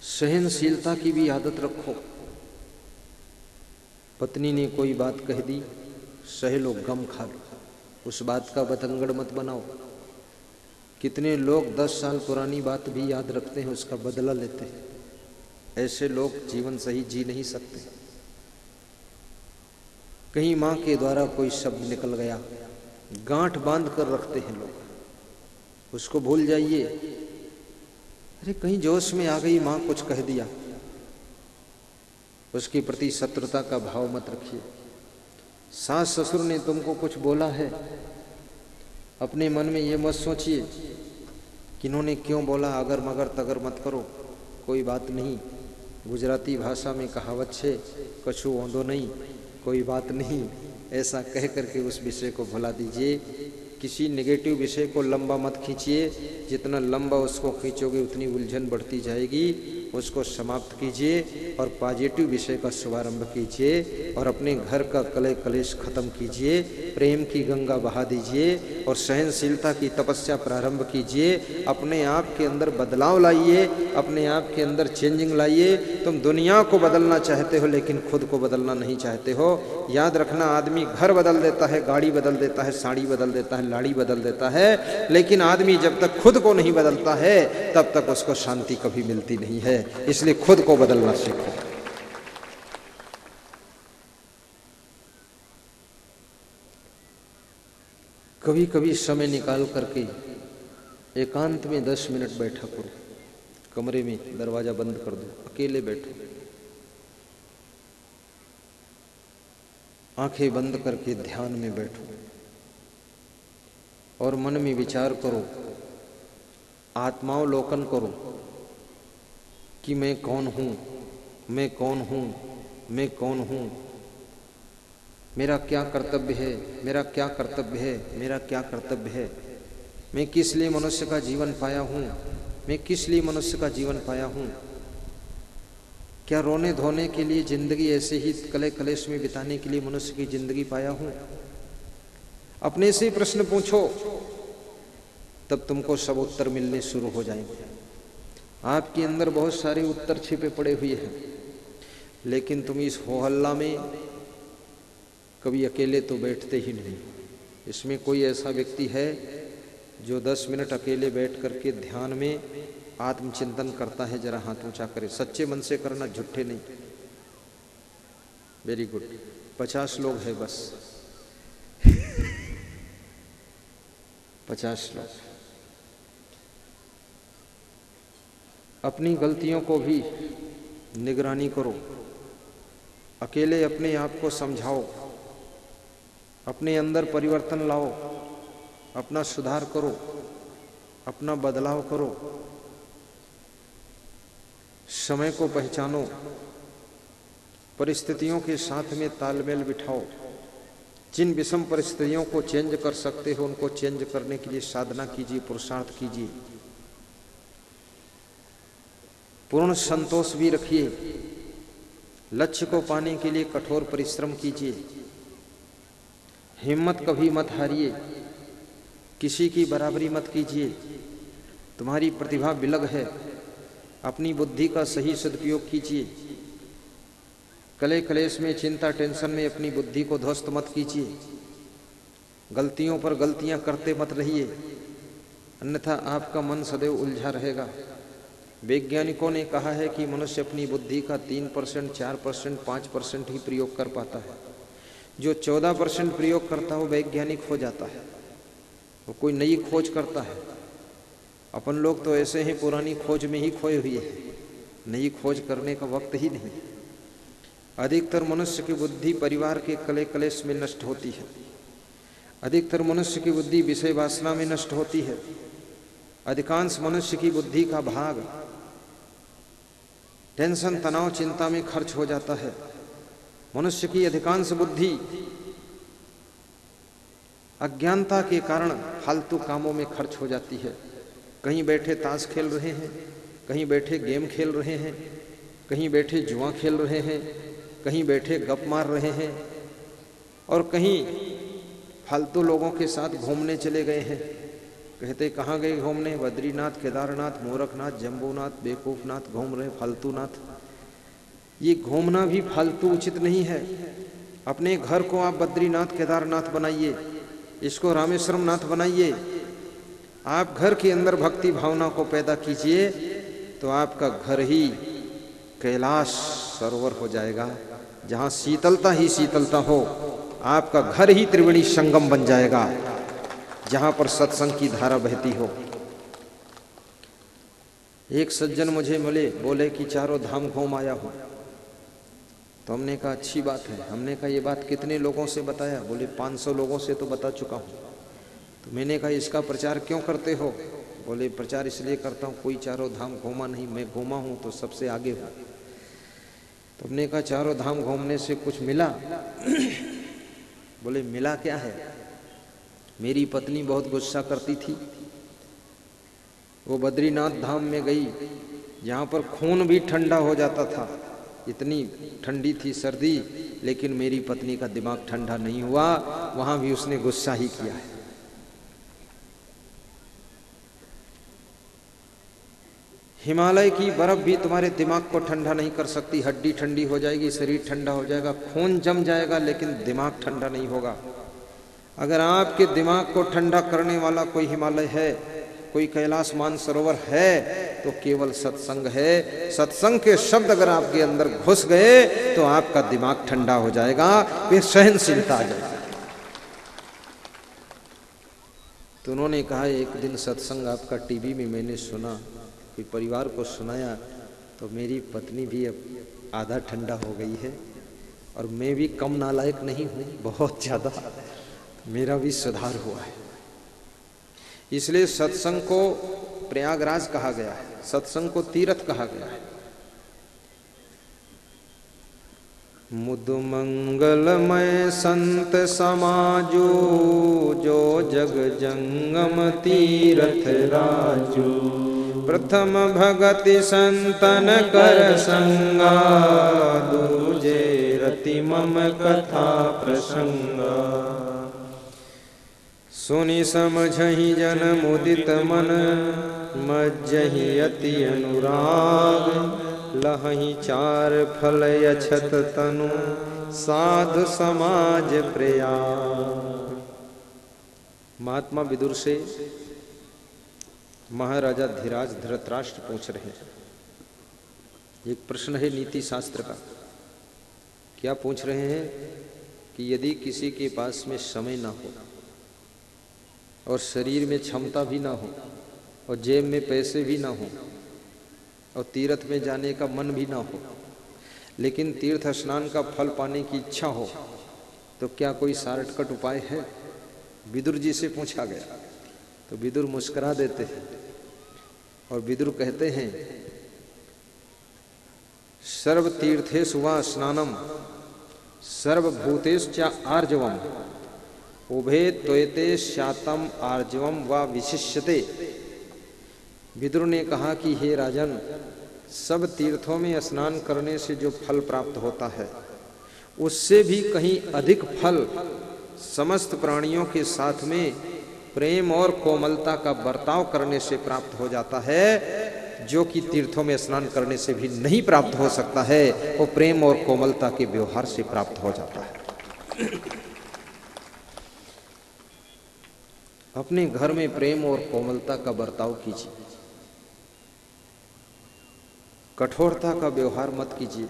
सहनशीलता की भी आदत रखो। पत्नी ने कोई बात कह दी, सह लो, गम खा लो, उस बात का बतंगड़ मत बनाओ। कितने लोग 10 साल पुरानी बात भी याद रखते हैं, उसका बदला लेते हैं। ऐसे लोग जीवन सही जी नहीं सकते। कहीं मां के द्वारा कोई शब्द निकल गया, गांठ बांध कर रखते हैं लोग, उसको भूल जाइए। अरे कहीं जोश में आ गई मां, कुछ कह दिया, उसके प्रति शत्रुता का भाव मत रखिए। सास ससुर ने तुमको कुछ बोला है, अपने मन में ये मत सोचिए कि इन्होंने क्यों बोला, अगर मगर तगर मत करो, कोई बात नहीं। गुजराती भाषा में कहावत है, कछु ओंधो नहीं, कोई बात नहीं। ऐसा कह करके उस विषय को भुला दीजिए। किसी नेगेटिव विषय को लंबा मत खींचिए, जितना लंबा उसको खींचोगे उतनी उलझन बढ़ती जाएगी। उसको समाप्त कीजिए और पॉजिटिव विषय का शुभारंभ कीजिए और अपने घर का कलह कलेश खत्म कीजिए। प्रेम की गंगा बहा दीजिए और सहनशीलता की तपस्या प्रारंभ कीजिए। अपने आप के अंदर बदलाव लाइए, अपने आप के अंदर चेंजिंग लाइए। तुम दुनिया को बदलना चाहते हो लेकिन खुद को बदलना नहीं चाहते हो। याद रखना, आदमी घर बदल देता है, गाड़ी बदल देता है, साड़ी बदल देता है, लाड़ी बदल देता है, लेकिन आदमी जब तक खुद को नहीं बदलता है तब तक उसको शांति कभी मिलती नहीं है। इसलिए खुद को बदलना सीखो। कभी कभी समय निकाल करके एकांत में 10 मिनट बैठा करो, कमरे में दरवाजा बंद कर दो, अकेले बैठो, आंखें बंद करके ध्यान में बैठो और मन में विचार करो, आत्मावलोकन करो कि मैं कौन हूं, मैं कौन हूं, मैं कौन हूं, मेरा क्या कर्तव्य है, मेरा क्या कर्तव्य है, मेरा क्या कर्तव्य है, मैं किस लिए मनुष्य का जीवन पाया हूं, मैं किस लिए मनुष्य का जीवन पाया हूं। क्या रोने धोने के लिए जिंदगी, ऐसे ही कले कलेश में बिताने के लिए मनुष्य की जिंदगी पाया हूं? अपने से प्रश्न पूछो, तब तुमको सब उत्तर मिलने शुरू हो जाएंगे। आपके अंदर बहुत सारे उत्तर छिपे पड़े हुए हैं, लेकिन तुम इस हो हल्ला में कभी अकेले तो बैठते ही नहीं। इसमें कोई ऐसा व्यक्ति है जो 10 मिनट अकेले बैठ करके ध्यान में आत्मचिंतन करता है? जरा हाथ ऊंचा करे, सच्चे मन से करना, झूठे नहीं। वेरी गुड, 50 लोग हैं बस। 50 लोग। अपनी गलतियों को भी निगरानी करो, अकेले अपने आप को समझाओ, अपने अंदर परिवर्तन लाओ, अपना सुधार करो, अपना बदलाव करो। समय को पहचानो, परिस्थितियों के साथ में तालमेल बिठाओ। जिन विषम परिस्थितियों को चेंज कर सकते हो उनको चेंज करने के लिए साधना कीजिए, पुरुषार्थ कीजिए। पूर्ण संतोष भी रखिए, लक्ष्य को पाने के लिए कठोर परिश्रम कीजिए। हिम्मत कभी मत हारिए, किसी की बराबरी मत कीजिए। तुम्हारी प्रतिभा बिलग है, अपनी बुद्धि का सही सदुपयोग कीजिए। कले कलेश में, चिंता टेंशन में अपनी बुद्धि को ध्वस्त मत कीजिए। गलतियों पर गलतियां करते मत रहिए, अन्यथा आपका मन सदैव उलझा रहेगा। वैज्ञानिकों ने कहा है कि मनुष्य अपनी बुद्धि का 3%, 4%, 5% ही प्रयोग कर पाता है। जो 14% प्रयोग करता है वो वैज्ञानिक हो जाता है, वो कोई नई खोज करता है। अपन लोग तो ऐसे हैं, पुरानी खोज में ही खोए हुए हैं, नई खोज करने का वक्त ही नहीं। अधिकतर मनुष्य की बुद्धि परिवार के कले कलेश में नष्ट होती है। अधिकतर मनुष्य की बुद्धि विषय वासना में नष्ट होती है। अधिकांश मनुष्य की बुद्धि का भाग टेंशन, तनाव, चिंता में खर्च हो जाता है। मनुष्य की अधिकांश बुद्धि अज्ञानता के कारण फालतू कामों में खर्च हो जाती है। कहीं बैठे ताश खेल रहे हैं, कहीं बैठे गेम खेल रहे हैं, कहीं बैठे जुआ खेल रहे हैं, कहीं बैठे गप मार रहे हैं और कहीं फालतू लोगों के साथ घूमने चले गए हैं, कहते कहाँ गए घूमने? बद्रीनाथ, केदारनाथ, मोरखनाथ, जम्बूनाथ, बेवकूफनाथ घूम रहे, फालतूनाथ। ये घूमना भी फालतू उचित नहीं है। अपने घर को आप बद्रीनाथ केदारनाथ बनाइए, इसको रामेश्वरम नाथ बनाइए। आप घर के अंदर भक्ति भावना को पैदा कीजिए तो आपका घर ही कैलाश सरोवर हो जाएगा, जहां शीतलता ही शीतलता हो। आपका घर ही त्रिवेणी संगम बन जाएगा, जहां पर सत्संग की धारा बहती हो। एक सज्जन मुझे मिले, बोले कि चारों धाम घूम आया हूं। तो हमने कहा अच्छी बात है। हमने कहा ये बात कितने लोगों से बताया? बोले 500 लोगों से तो बता चुका हूं। तो मैंने कहा इसका प्रचार क्यों करते हो? बोले प्रचार इसलिए करता हूं, कोई चारों धाम घूमा नहीं, मैं घूमा हूं तो सबसे आगे हूं। तो हमने कहा चारों धाम घूमने से कुछ मिला? बोले मिला क्या है? मेरी पत्नी बहुत गुस्सा करती थी। वो बद्रीनाथ धाम में गई जहां पर खून भी ठंडा हो जाता था, इतनी ठंडी थी सर्दी, लेकिन मेरी पत्नी का दिमाग ठंडा नहीं हुआ, वहां भी उसने गुस्सा ही किया है। हिमालय की बर्फ भी तुम्हारे दिमाग को ठंडा नहीं कर सकती। हड्डी ठंडी हो जाएगी, शरीर ठंडा हो जाएगा, खून जम जाएगा, लेकिन दिमाग ठंडा नहीं होगा। अगर आपके दिमाग को ठंडा करने वाला कोई हिमालय है, कोई कैलाश मानसरोवर है, तो केवल सत्संग है। सत्संग के शब्द अगर आपके अंदर घुस गए तो आपका दिमाग ठंडा हो जाएगा, फिर सहनशीलता आ जाएगी। तो उन्होंने कहा एक दिन सत्संग आपका टीवी में मैंने सुना, कोई परिवार को सुनाया, तो मेरी पत्नी भी अब आधा ठंडा हो गई है और मैं भी कम नालायक नहीं हूँ, बहुत ज़्यादा मेरा भी सुधार हुआ है। इसलिए सत्संग को प्रयागराज कहा गया है, सत्संग को तीर्थ कहा गया है। मुद मंगलमय संत समाजो, जो जग जंगम तीर्थ राजो। प्रथम भगति संतन कर संगा, दूजे रति मम कथा प्रसंगा। सुनि समझहि जन मुदित मन, मज्जहि अति अनुराग। लहहि चार फल अछत तनु, साधु समाज प्रयाग। महात्मा विदुर से महाराजा धीराज धृतराष्ट्र पूछ रहे हैं। एक प्रश्न है नीति शास्त्र का। क्या पूछ रहे हैं कि यदि किसी के पास में समय ना हो और शरीर में क्षमता भी ना हो और जेब में पैसे भी ना हो और तीर्थ में जाने का मन भी ना हो, लेकिन तीर्थ स्नान का फल पाने की इच्छा हो, तो क्या कोई शॉर्टकट उपाय है? विदुर जी से पूछा गया। तो विदुर मुस्कुरा देते हैं और विदुर कहते हैं, सर्व तीर्थेषु वा स्नानम, सर्वभूतेश्च आर्जवम, उभे त्वयते श्यातम आर्जवम व विशिष्यते। विदुर ने कहा कि हे राजन, सब तीर्थों में स्नान करने से जो फल प्राप्त होता है, उससे भी कहीं अधिक फल समस्त प्राणियों के साथ में प्रेम और कोमलता का बर्ताव करने से प्राप्त हो जाता है, जो कि तीर्थों में स्नान करने से भी नहीं प्राप्त हो सकता है। वो प्रेम और कोमलता के व्यवहार से प्राप्त हो जाता है। अपने घर में प्रेम और कोमलता का बर्ताव कीजिए, कठोरता का व्यवहार मत कीजिए।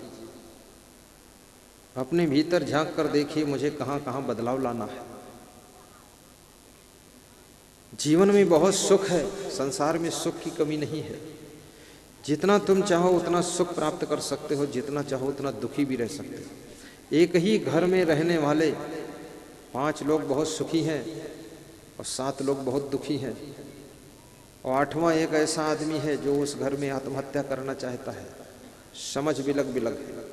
अपने भीतर झांक कर देखिए मुझे कहां कहां बदलाव लाना है। जीवन में बहुत सुख है, संसार में सुख की कमी नहीं है। जितना तुम चाहो उतना सुख प्राप्त कर सकते हो, जितना चाहो उतना दुखी भी रह सकते हो। एक ही घर में रहने वाले 5 लोग बहुत सुखी हैं और 7 लोग बहुत दुखी हैं, और 8वां एक ऐसा आदमी है जो उस घर में आत्महत्या करना चाहता है। समझ बिलग बिलग है।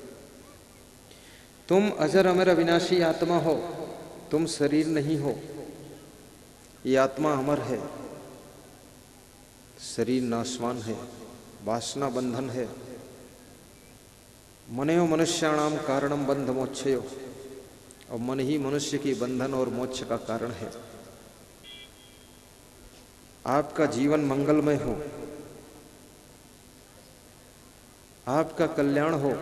तुम अजर अमर अविनाशी आत्मा हो, तुम शरीर नहीं हो। ये आत्मा अमर है, शरीर नाशवान है, वासना बंधन है। मनयो मनुष्याणाम कारणम बंध मोक्षयो, और मन ही मनुष्य की बंधन और मोक्ष का कारण है। आपका जीवन मंगलमय हो, आपका कल्याण हो,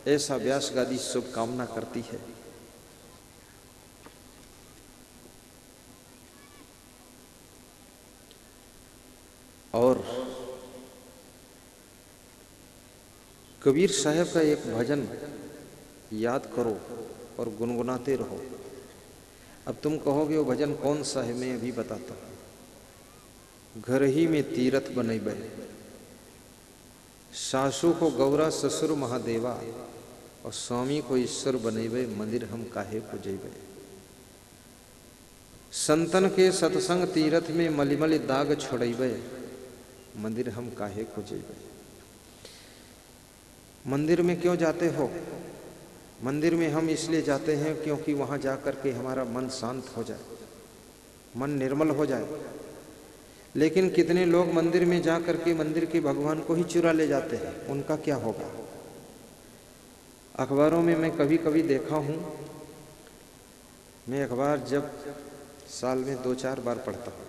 ऐसा व्यास गादी शुभकामना करती है। और कबीर साहब का एक भजन याद करो और गुनगुनाते रहो। अब तुम कहोगे वो भजन कौन सा है, मैं अभी बताता हूं। घर ही में तीरथ बनैबे, सासू को गौरा ससुर महादेवा, और स्वामी को ईश्वर बनैबे, मंदिर हम काहे को जैबे। संतन के सत्संग तीरथ में मलिमल दाग छोड़ैबे, मंदिर हम काहे को जैबे। मंदिर में क्यों जाते हो? मंदिर में हम इसलिए जाते हैं क्योंकि वहां जाकर के हमारा मन शांत हो जाए, मन निर्मल हो जाए। लेकिन कितने लोग मंदिर में जाकर के मंदिर के भगवान को ही चुरा ले जाते हैं, उनका क्या होगा? अखबारों में मैं कभी कभी देखा हूं, मैं अखबार जब साल में 2-4 बार पढ़ता हूं,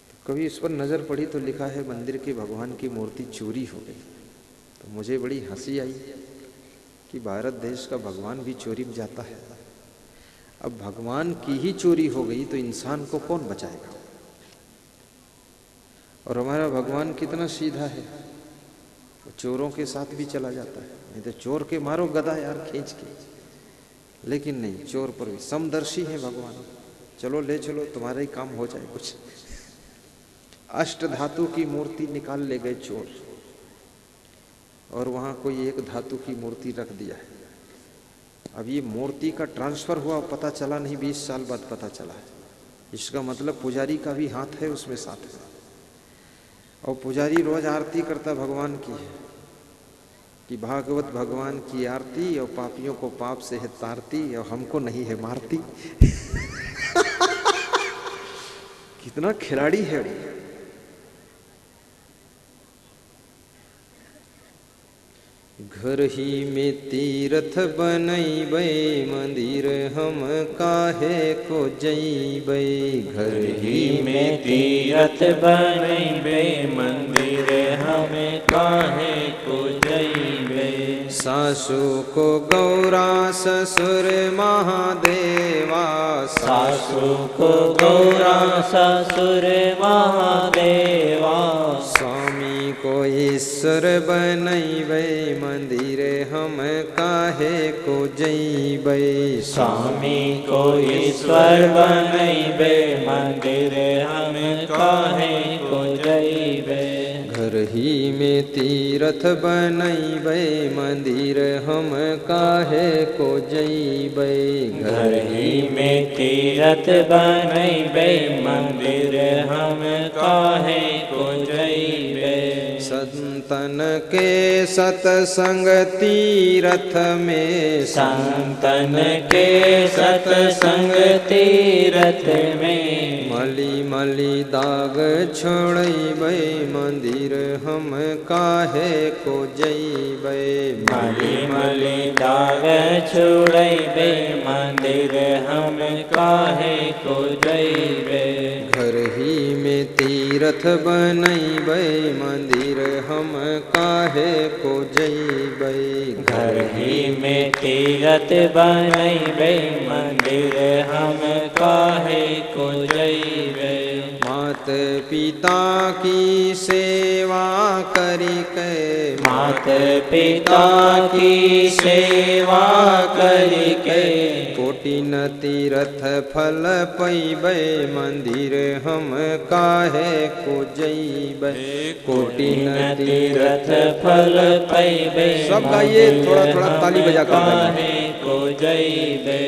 तो कभी इस पर नजर पड़ी तो लिखा है मंदिर के भगवान की मूर्ति चोरी हो गई। तो मुझे बड़ी हंसी आई कि भारत देश का भगवान भी चोरी में जाता है। अब भगवान की ही चोरी हो गई तो इंसान को कौन बचाएगा? और हमारा भगवान कितना सीधा है, वो चोरों के साथ भी चला जाता है। नहीं तो चोर के मारो गदा यार खींच के, लेकिन नहीं, चोर पर भी समदर्शी है भगवान। चलो ले चलो, तुम्हारा ही काम हो जाए कुछ। अष्ट धातु की मूर्ति निकाल ले गए चोर, और वहां कोई एक धातु की मूर्ति रख दिया है। अब ये मूर्ति का ट्रांसफर हुआ, पता चला नहीं, 20 साल बाद पता चला है। इसका मतलब पुजारी का भी हाथ है उसमें साथ में। और पुजारी रोज आरती करता भगवान की है कि भागवत भगवान की आरती, और पापियों को पाप से है तारती, और हमको नहीं है मारती। कितना खिलाड़ी है वो। घर ही में तीरथ बनैबै, मंदिर हम काहे को जैबै। घर ही में तीरथ बनैबै, मंदिर हम काहे को जैबै। सासू को गौरा ससुर महादेवा, सासू को गौरा ससुर महादेवा। स्वामी को ईश्वर बनैबै, मंदिर हम काहे को जैबै। स्वामी को ईश्वर बनैबै, मंदिर हम काहे को जैबै। घर ही में तीरथ बनैबै, मंदिर हम काहे को जैबै। घर ही में तीरथ बनैबै, मंदिर हम काहे को जैबै। संतन के सत्संग तीरथ में, संतन के सत्संग तीरथ में। मली मली दाग छोड़ैबै, मंदिर हम काहे को जैबै। मली मली दाग छोड़ैबै, मंदिर हम काहे को जैबै। घर ही में तीरथ बनैबै, मंदिर हम काहे को जैबै। घर ही में तीरथ बनैबै, मंदिर हम काहे को जैबै। मात पिता की सेवा करिके, मात पिता की सेवा करिके। कोटिन तीरथ फल पैबै, मंदिर हम काहे को जैबै। कोटिन तीरथ फल पैबै, सब गाइए, थोड़ा थोड़ा ताली बजा कर काहे को जैबै।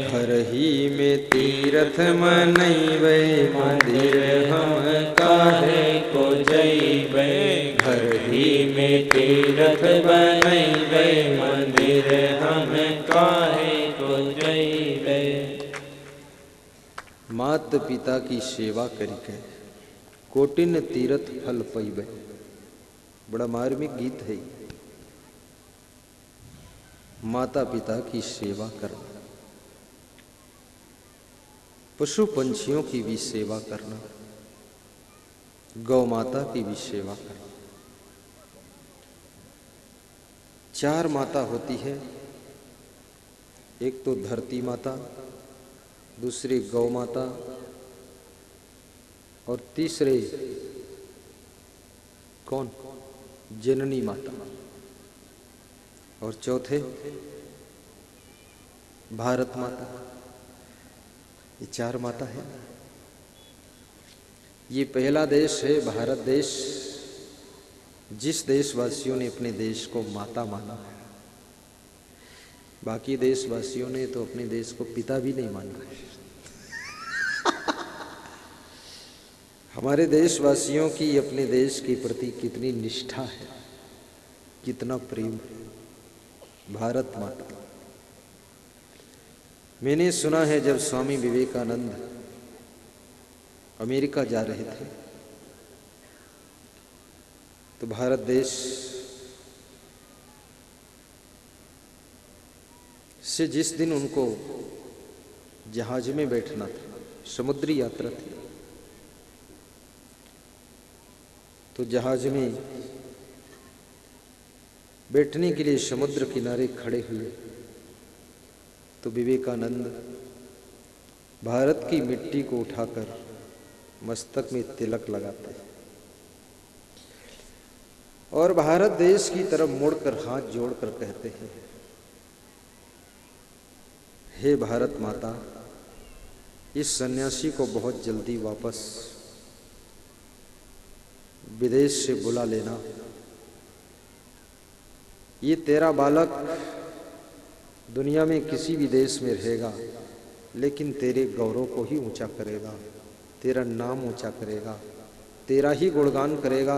घर ही में तीरथ मनैबै, मंदिर हम काहे को जैबै। घर ही में तीरथ बनैबै, मंदिर हम काहे को जैबै। मात पिता की सेवा करिके कोटिन तीरथ फल पैबै। बड़ा मार्मिक गीत है। माता पिता की सेवा करना, पशु पंछियों की भी सेवा करना, गौ माता की भी सेवा करो। 4 माता होती है, एक तो धरती माता, दूसरी गौ माता, और तीसरे कौन? जननी माता, और चौथे भारत माता। ये 4 माता है। ये पहला देश है भारत देश, जिस देशवासियों ने अपने देश को माता माना है। बाकी देशवासियों ने तो अपने देश को पिता भी नहीं माना है। हमारे देशवासियों की अपने देश के प्रति कितनी निष्ठा है, कितना प्रेम है। भारत माता। मैंने सुना है जब स्वामी विवेकानंद अमेरिका जा रहे थे तो भारत देश से जिस दिन उनको जहाज में बैठना था, समुद्री यात्रा थी, तो जहाज में बैठने के लिए समुद्र किनारे खड़े हुए तो विवेकानंद भारत की मिट्टी को उठाकर मस्तक में तिलक लगाते हैं और भारत देश की तरफ मुड़कर हाथ जोड़कर कहते हैं, हे भारत माता, इस सन्यासी को बहुत जल्दी वापस विदेश से बुला लेना। ये तेरा बालक दुनिया में किसी भी देश में रहेगा लेकिन तेरे गौरव को ही ऊंचा करेगा, तेरा नाम ऊंचा करेगा, तेरा ही गुणगान करेगा।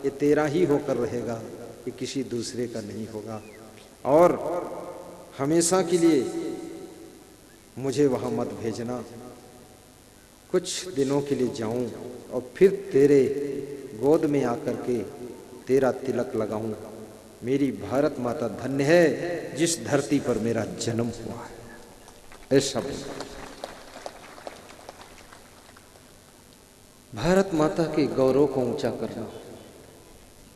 ये तेरा ही होकर रहेगा, ये किसी दूसरे का नहीं होगा। और हमेशा के लिए मुझे वहाँ मत भेजना, कुछ दिनों के लिए जाऊं और फिर तेरे गोद में आकर के तेरा तिलक लगाऊं। मेरी भारत माता धन्य है जिस धरती पर मेरा जन्म हुआ है। ऐसा भारत माता के गौरव को ऊंचा करना।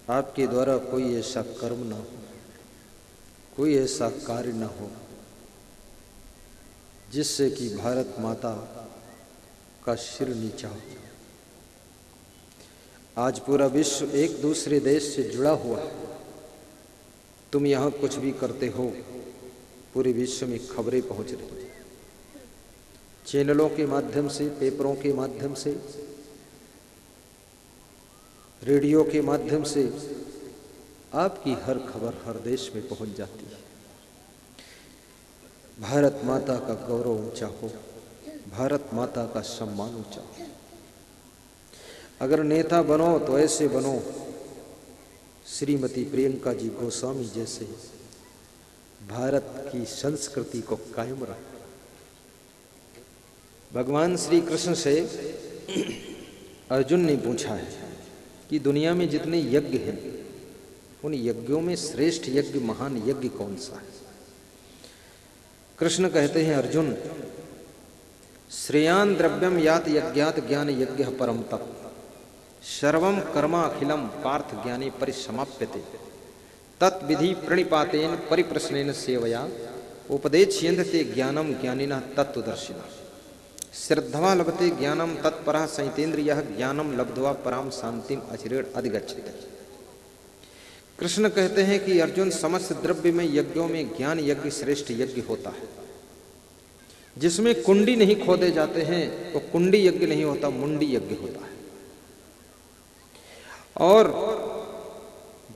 आपके द्वारा कोई ऐसा कर्म ना हो, कोई ऐसा कार्य ना हो जिससे कि भारत माता का सिर नीचा हो। आज पूरा विश्व एक दूसरे देश से जुड़ा हुआ है। तुम यहाँ कुछ भी करते हो, पूरे विश्व में खबरें पहुंच रही हैं, चैनलों के माध्यम से, पेपरों के माध्यम से, रेडियो के माध्यम से आपकी हर खबर हर देश में पहुंच जाती है। भारत माता का गौरव ऊंचा हो, भारत माता का सम्मान ऊंचा हो। अगर नेता बनो तो ऐसे बनो श्रीमती प्रियंका जी गोस्वामी जैसे, भारत की संस्कृति को कायम रखो। भगवान श्री कृष्ण से अर्जुन ने पूछा है कि दुनिया में जितने यज्ञ हैं उन यज्ञों में श्रेष्ठ यज्ञ, महान यज्ञ कौन सा है? कृष्ण कहते हैं, अर्जुन, श्रेयान द्रव्यम यात यज्ञात ज्ञान यज्ञ परम तप सर्वम कर्मा अखिलम पार्थ ज्ञाने परिसमाप्यते तत्विधि प्रणिपातेन परिप्रश्नेन सेवया उपदेक्ष्यन्ते ज्ञानम ज्ञानिनः तत्त्वदर्शिनः श्रद्धवा लभते ज्ञानम तत्परः संयतेन्द्रियः ज्ञानम लब्ध्वा पराम शांतिम अचिरेण अधिगच्छति। कृष्ण कहते हैं कि अर्जुन, समस्त द्रव्य में यज्ञों में ज्ञान यज्ञ श्रेष्ठ यज्ञ होता है, जिसमें कुंडी नहीं खोदे जाते हैं वो कुंडी यज्ञ नहीं होता, मुंडी यज्ञ होता है। और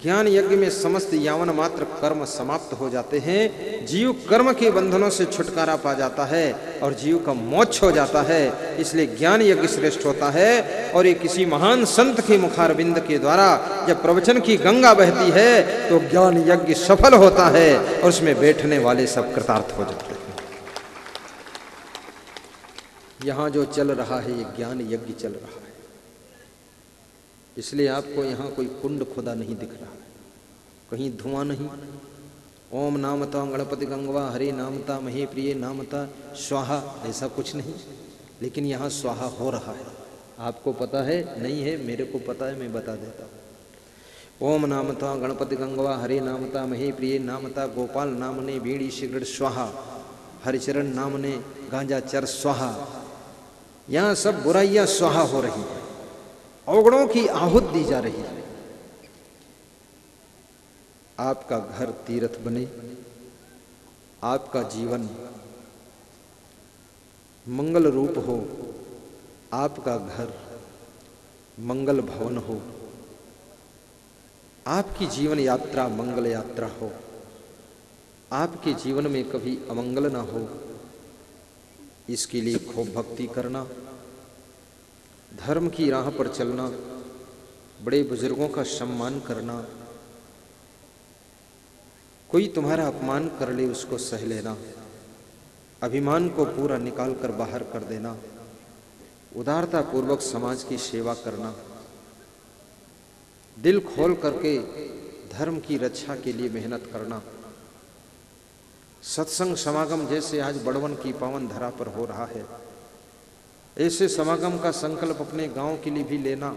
ज्ञान यज्ञ में समस्त यावन मात्र कर्म समाप्त हो जाते हैं, जीव कर्म के बंधनों से छुटकारा पा जाता है और जीव का मोक्ष हो जाता है। इसलिए ज्ञान यज्ञ श्रेष्ठ होता है। और ये किसी महान संत के मुखारबिंद के द्वारा जब प्रवचन की गंगा बहती है तो ज्ञान यज्ञ सफल होता है और उसमें बैठने वाले सब कृतार्थ हो जाते हैं। यहाँ जो चल रहा है ये ज्ञान यज्ञ चल रहा है। इसलिए आपको यहाँ कोई कुंड खुदा नहीं दिख रहा है, कहीं धुआं नहीं। ओम नामता गणपति गंगवा, हरे नामता महे प्रिय नामता स्वाहा, ऐसा कुछ नहीं। लेकिन यहाँ स्वाहा हो रहा है, आपको पता है? नहीं है, मेरे को पता है, मैं बता देता हूँ। ओम नामता गणपति गंगवा, हरे नामता मही प्रिय, नामता गोपाल नामने बीड़ी सिगरेट स्वाहा, हरिचरण नामने गांजा चर स्वाहा। यहां सब बुराइयां स्वाहा हो रही है, अवगुणों की आहुत दी जा रही है। आपका घर तीर्थ बने, आपका जीवन मंगल रूप हो, आपका घर मंगल भवन हो, आपकी जीवन यात्रा मंगल यात्रा हो, आपके जीवन में कभी अमंगल ना हो, इसके लिए खूब भक्ति करना, धर्म की राह पर चलना, बड़े बुजुर्गों का सम्मान करना, कोई तुम्हारा अपमान कर ले उसको सह लेना, अभिमान को पूरा निकाल कर बाहर कर देना, उदारता पूर्वक समाज की सेवा करना, दिल खोल करके धर्म की रक्षा के लिए मेहनत करना। सत्संग समागम जैसे आज बड़वन की पावन धरा पर हो रहा है, ऐसे समागम का संकल्प अपने गांव के लिए भी लेना।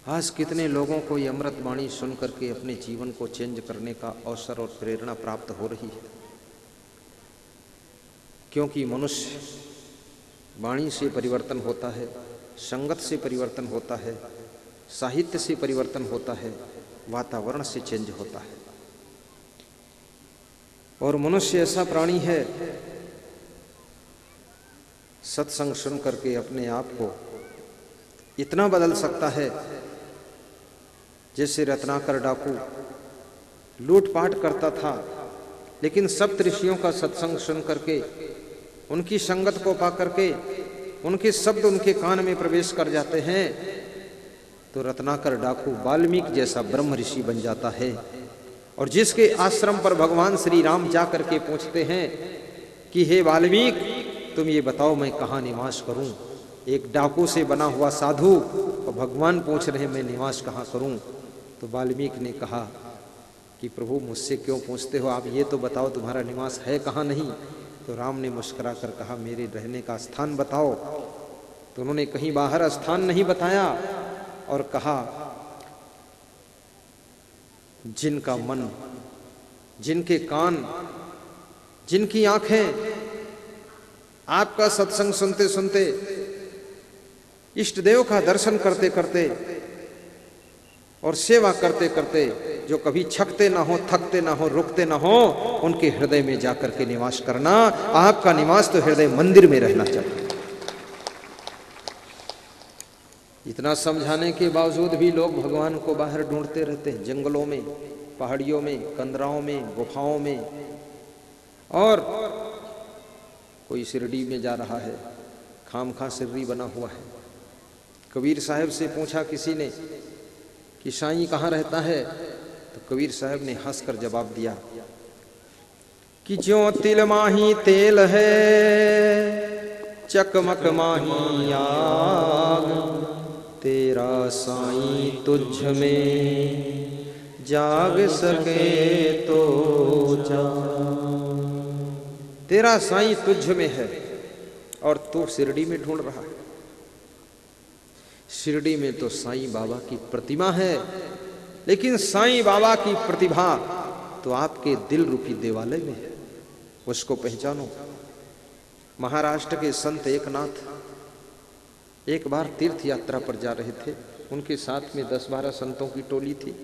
आज कितने लोगों को ये अमृत वाणी सुन करके अपने जीवन को चेंज करने का अवसर और प्रेरणा प्राप्त हो रही है, क्योंकि मनुष्य वाणी से परिवर्तन होता है, संगत से परिवर्तन होता है, साहित्य से परिवर्तन होता है, वातावरण से चेंज होता है। और मनुष्य ऐसा प्राणी है, सत्संग सुन करके अपने आप को इतना बदल सकता है जैसे रत्नाकर डाकू लूटपाट करता था, लेकिन सप्तऋषियों का सत्संग सुन करके, उनकी संगत को पा करके, उनके शब्द उनके कान में प्रवेश कर जाते हैं, तो रत्नाकर डाकू वाल्मीकि जैसा ब्रह्म ऋषि बन जाता है। और जिसके आश्रम पर भगवान श्री राम जा करके पूछते हैं कि हे वाल्मीकि तुम ये बताओ मैं कहाँ निवास करूं, एक डाकू से बना हुआ साधु और भगवान पूछ रहे हैं मैं निवास कहाँ करूं, तो वाल्मीकि ने कहा कि प्रभु मुझसे क्यों पूछते हो, आप ये तो बताओ तुम्हारा निवास है कहाँ नहीं। तो राम ने मुस्कुरा कर कहा मेरे रहने का स्थान बताओ। तो उन्होंने कहीं बाहर स्थान नहीं बताया और कहा जिनका मन, जिनके कान, जिनकी आंखें आपका सत्संग सुनते सुनते, इष्ट देव का दर्शन करते करते और सेवा करते करते जो कभी छकते ना हो, थकते ना हो, रुकते ना हो, उनके हृदय में जाकर के निवास करना। आपका निवास तो हृदय मंदिर में रहना चाहिए। इतना समझाने के बावजूद भी लोग भगवान को बाहर ढूंढते रहते हैं, जंगलों में, पहाड़ियों में, कंदराओं में, गुफाओं में। और कोई शिरडी में जा रहा है, खामखा शिरडी बना हुआ है। कबीर साहब से पूछा किसी ने कि साईं कहाँ रहता है, तो कबीर साहब ने हंसकर जवाब दिया कि ज्यों तिल माही तेल है, चकमक माही आग, तेरा साईं तुझ में जाग सके तो जाग। तेरा साईं तुझ में है और तू शिरडी में ढूंढ रहा है। शिरडी में तो साईं बाबा की प्रतिमा है, लेकिन साईं बाबा की प्रतिभा तो आपके दिल रूपी देवालय में है, उसको पहचानो। महाराष्ट्र के संत एकनाथ एक बार तीर्थ यात्रा पर जा रहे थे, उनके साथ में 10-12 संतों की टोली थी।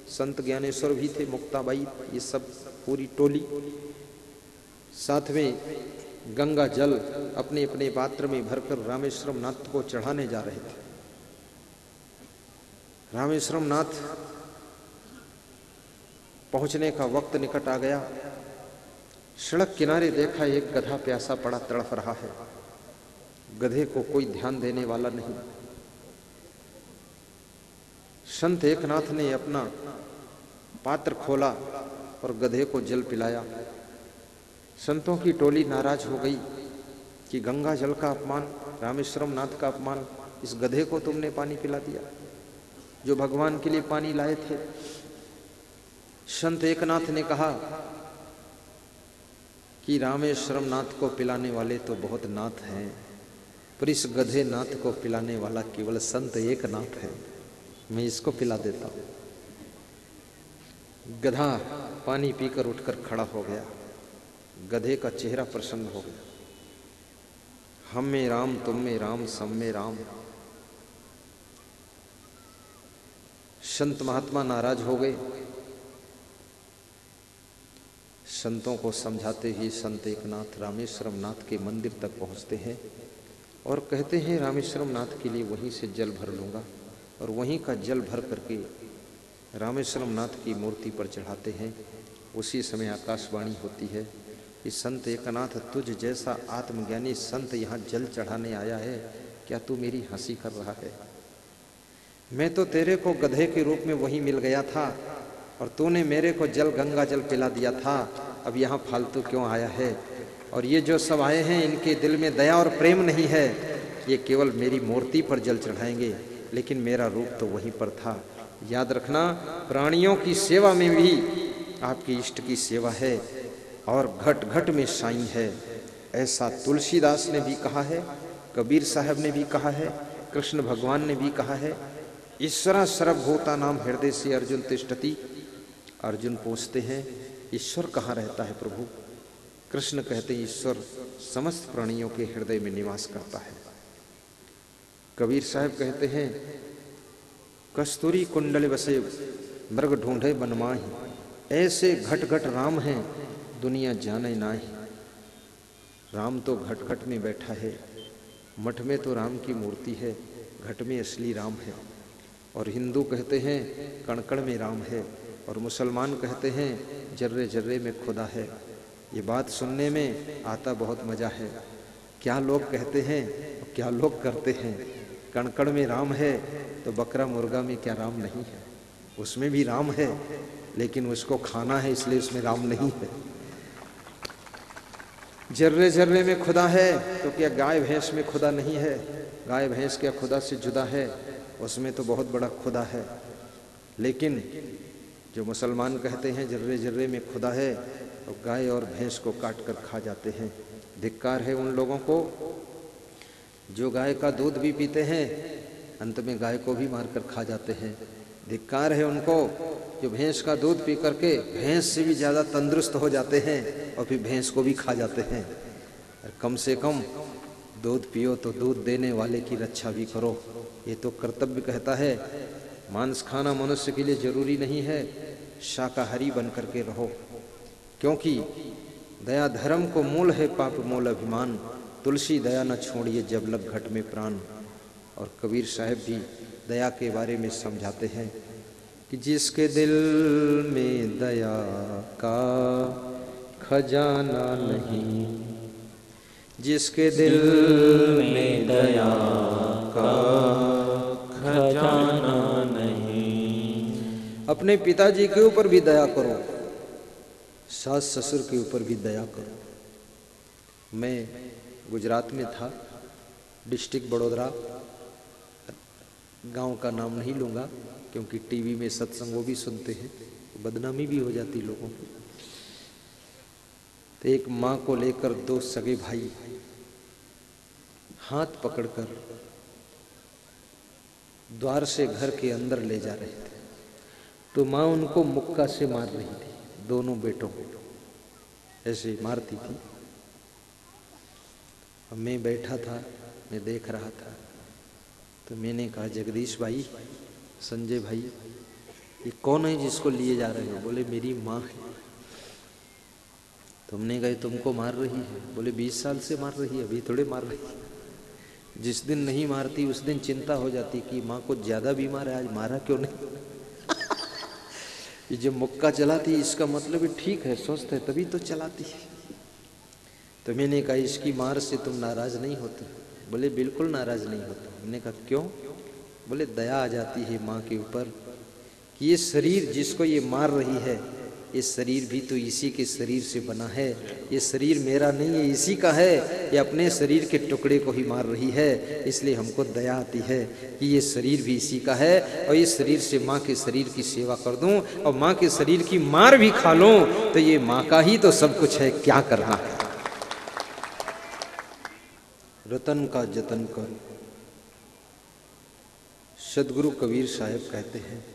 संत ज्ञानेश्वर भी थे, मुक्ताबाई, ये सब पूरी टोली। साथ में गंगा जल अपने अपने पात्र में भरकर रामेश्वरम नाथ को चढ़ाने जा रहे थे। रामेश्वरम नाथ पहुंचने का वक्त निकट आ गया। सड़क किनारे देखा एक गधा प्यासा पड़ा तड़फ रहा है। गधे को कोई ध्यान देने वाला नहीं। संत एकनाथ ने अपना पात्र खोला और गधे को जल पिलाया। संतों की टोली नाराज हो गई कि गंगा जल का अपमान, रामेश्वरम नाथ का अपमान, इस गधे को तुमने पानी पिला दिया जो भगवान के लिए पानी लाए थे। संत एकनाथ ने कहा कि रामेश्वरम नाथ को पिलाने वाले तो बहुत नाथ हैं, पर इस गधे नाथ को पिलाने वाला केवल संत एक नाथ है, मैं इसको पिला देता हूं। गधा पानी पीकर उठकर खड़ा हो गया। गधे का चेहरा प्रसन्न हो गया। हम में राम, तुम में राम, सब में राम। संत महात्मा नाराज हो गए। संतों को समझाते ही संत एकनाथ रामेश्वरम नाथ के मंदिर तक पहुंचते हैं और कहते हैं रामेश्वरम नाथ के लिए वहीं से जल भर लूंगा, और वहीं का जल भर करके रामेश्वरम नाथ की मूर्ति पर चढ़ाते हैं। उसी समय आकाशवाणी होती है कि संत एकनाथ, तुझ जैसा आत्मज्ञानी संत यहाँ जल चढ़ाने आया है, क्या तू मेरी हंसी कर रहा है? मैं तो तेरे को गधे के रूप में वहीं मिल गया था और तूने मेरे को जल, गंगा जल पिला दिया था। अब यहाँ फालतू क्यों आया है? और ये जो सब आए हैं इनके दिल में दया और प्रेम नहीं है, ये केवल मेरी मूर्ति पर जल चढ़ाएंगे, लेकिन मेरा रूप तो वहीं पर था। याद रखना, प्राणियों की सेवा में भी आपके इष्ट की सेवा है और घट घट में साईं है। ऐसा तुलसीदास ने भी कहा है, कबीर साहब ने भी कहा है, कृष्ण भगवान ने भी कहा है। ईश्वरा सर्वभूता नाम हृदय से अर्जुन तिष्ठति। अर्जुन पूछते हैं ईश्वर कहाँ रहता है प्रभु? कृष्ण कहते हैं ईश्वर समस्त प्राणियों के हृदय में निवास करता है। कबीर साहब कहते हैं कस्तूरी कुंडल बसे मृग ढूंढे बनमाही, ऐसे घट घट राम हैं दुनिया जाने नाही। राम तो घट घट में बैठा है, मठ में तो राम की मूर्ति है, घट में असली राम है। और हिंदू कहते हैं कण कण में राम है, और मुसलमान कहते हैं जर्रे जर्रे में खुदा है। ये बात सुनने में आता बहुत मजा है। क्या लोग कहते हैं और क्या लोग करते हैं। कण कण में राम है तो बकरा मुर्गा में क्या राम नहीं है? उसमें भी राम है, लेकिन उसको खाना है इसलिए उसमें राम नहीं है। जर्रे जर्रे में खुदा है तो क्या गाय भैंस में खुदा नहीं है? गाय भैंस क्या खुदा से जुदा है? उसमें तो बहुत बड़ा खुदा है। लेकिन जो मुसलमान कहते हैं जर्रे जर्रे में खुदा है और गाय और भैंस को काट कर खा जाते हैं। धिक्कार है उन लोगों को जो गाय का दूध भी पीते हैं, अंत में गाय को भी मारकर खा जाते हैं। धिक्कार है उनको जो भैंस का दूध पी करके भैंस से भी ज़्यादा तंदुरुस्त हो जाते हैं और फिर भैंस को भी खा जाते हैं। और कम से कम दूध पियो तो दूध देने वाले की रक्षा भी करो, ये तो कर्तव्य कहता है। मांस खाना मनुष्य के लिए जरूरी नहीं है, शाकाहारी बन करके रहो, क्योंकि दया धर्म को मूल है, पाप मूल अभिमान। तुलसी दया न छोड़िए जब लग घट में प्राण। और कबीर साहब भी दया के बारे में समझाते हैं कि जिसके दिल में दया का खजाना नहीं, जिसके दिल में दया का खजाना नहीं। अपने पिताजी के ऊपर भी दया करो, सास ससुर के ऊपर भी दया करो। मैं गुजरात में था, डिस्ट्रिक्ट बड़ोदरा, गांव का नाम नहीं लूँगा क्योंकि टीवी में सत्संग वो भी सुनते हैं, बदनामी भी हो जाती लोगों की। तो एक माँ को लेकर दो सगे भाई हाथ पकड़कर द्वार से घर के अंदर ले जा रहे थे, तो माँ उनको मुक्का से मार रही थी, दोनों बेटों को ऐसे मारती थी। अब मैं बैठा था, मैं देख रहा था, तो मैंने कहा जगदीश भाई, संजय भाई, ये कौन है जिसको लिए जा रहे हो? बोले मेरी माँ है। तुमने कहा तुमको मार रही है? बोले 20 साल से मार रही है, अभी थोड़े मार रही है। जिस दिन नहीं मारती उस दिन चिंता हो जाती कि माँ को ज्यादा बीमार है, आज मारा क्यों नहीं। ये जो मुक्का चलाती है इसका मतलब है ठीक है, स्वस्थ है, तभी तो चलाती है। तो मैंने कहा इसकी मार से तुम नाराज नहीं होते? बोले बिल्कुल नाराज नहीं होता। मैंने कहा क्यों? बोले दया आ जाती है माँ के ऊपर कि ये शरीर जिसको ये मार रही है, ये शरीर भी तो इसी के शरीर से बना है, ये शरीर मेरा नहीं है, इसी का है। ये अपने शरीर के टुकड़े को ही मार रही है, इसलिए हमको दया आती है कि ये शरीर भी इसी का है और इस शरीर से माँ के शरीर की सेवा कर दूं और माँ के शरीर की मार भी खा लूं तो ये माँ का ही तो सब कुछ है, क्या करना है। रतन का जतन कर। सदगुरु कबीर साहब कहते हैं